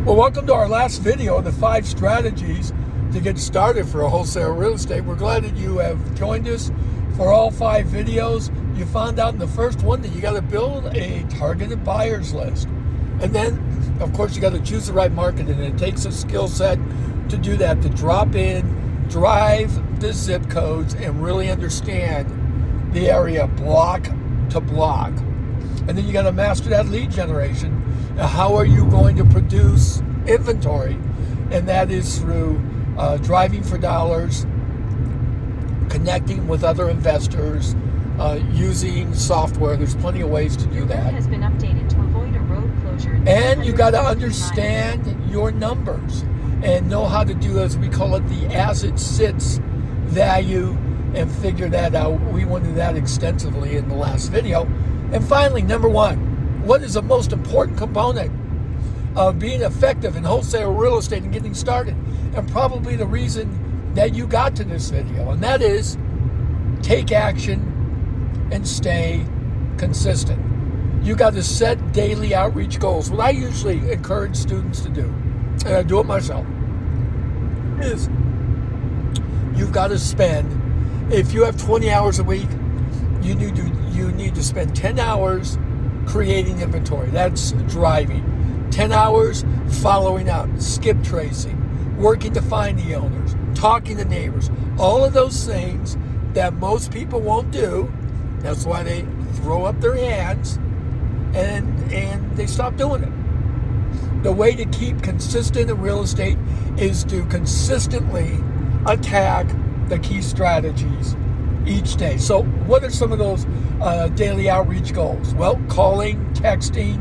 Well, welcome to our last video of the 5 strategies to get started for a wholesale real estate. We're glad that you have joined us for all 5 videos. You found out in the first one that you got to build a targeted buyers list. And then, of course, you got to choose the right market, and it takes a skill set to do that, to drop in, drive the zip codes, and really understand the area block to block. And then you got to master that lead generation. Now, how are you going to produce inventory? And that is through driving for dollars, connecting with other investors, using software. There's plenty of ways to do that. Has been updated to avoid a road closure. And you got to understand your numbers and know how to do, as we call it, the as it sits value, and figure that out. We went into that extensively in the last video. And finally, number 1, what is the most important component of being effective in wholesale real estate and getting started? And probably the reason that you got to this video, and that is take action and stay consistent. You got to set daily outreach goals. What I usually encourage students to do, and I do it myself, is you've got to spend, if you have 20 hours a week, you need to spend 10 hours creating inventory. That's driving. 10 hours following up, skip tracing, working to find the owners, talking to neighbors. All of those things that most people won't do. That's why they throw up their hands and they stop doing it. The way to keep consistent in real estate is to consistently attack the key strategies each day. So what are some of those daily outreach goals? Well, calling, texting,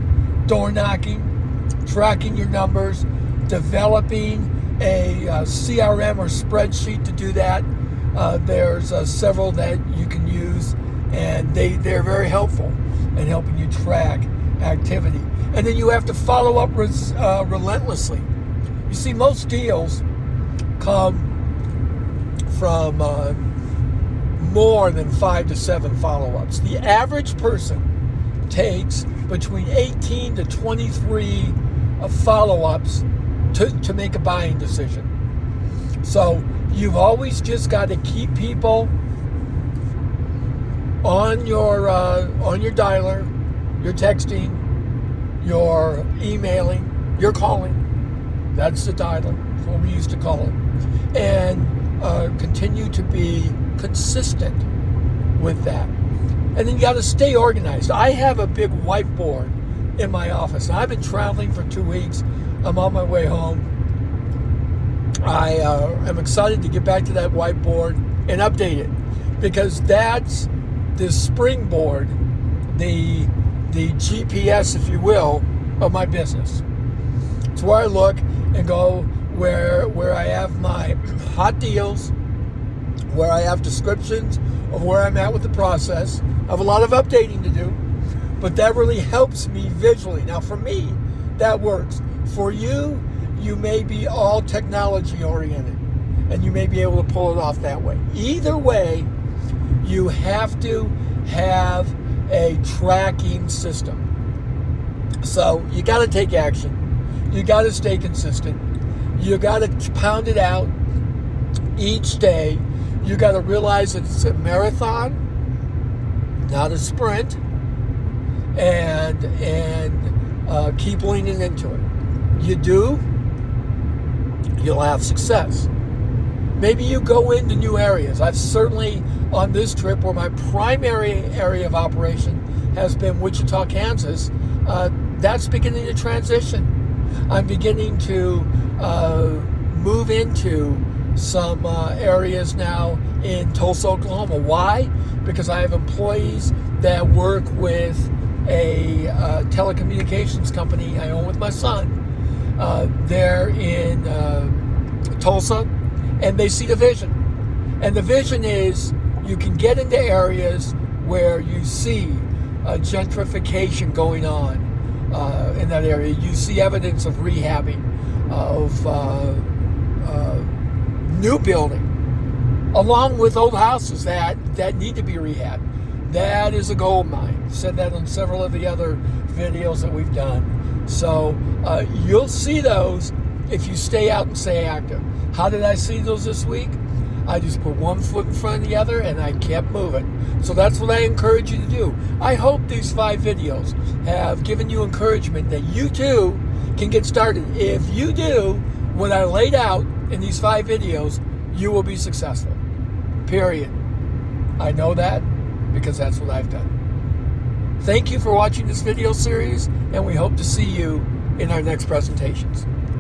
door knocking, tracking your numbers, developing a CRM or spreadsheet to do that. There's several that you can use, and they're very helpful in helping you track activity. And then you have to follow up relentlessly. You see, most deals come from more than 5 to 7 follow-ups. The average person takes between 18 to 23 follow-ups to make a buying decision. So you've always just got to keep people on your dialer, your texting, your emailing, your calling. That's the dialer. That's what we used to call it. And continue to be consistent with that. And then you got to stay organized. I have a big whiteboard in my office. I've been traveling for 2 weeks. I'm on my way home. I am excited to get back to that whiteboard and update it, because that's the springboard, the GPS, if you will, of my business. It's where I look and go where I have my hot deals, where I have descriptions of where I'm at with the process. I have a lot of updating to do, but that really helps me visually. Now, for me, that works. For you, you may be all technology oriented, and you may be able to pull it off that way. Either way, you have to have a tracking system. So you got to take action. You got to stay consistent. You got to pound it out each day. You got to realize that it's a marathon, not a sprint, and keep leaning into it. You do, you'll have success. Maybe you go into new areas. I've certainly, on this trip, where my primary area of operation has been Wichita, Kansas, that's beginning to transition. I'm beginning to move into some areas now in Tulsa, Oklahoma. Why? Because I have employees that work with a telecommunications company I own with my son. They're in Tulsa, and they see the vision. And the vision is you can get into areas where you see gentrification going on in that area. You see evidence of rehabbing, of new building, along with old houses that need to be rehabbed. That is a gold mine. I've said that on several of the other videos that we've done. So you'll see those if you stay out and stay active. How did I see those this week? I just put one foot in front of the other and I kept moving. So that's what I encourage you to do. I hope these 5 videos have given you encouragement that you too can get started. If you do what I laid out in these 5 videos, you will be successful. Period. I know that because that's what I've done. Thank you for watching this video series, and we hope to see you in our next presentations.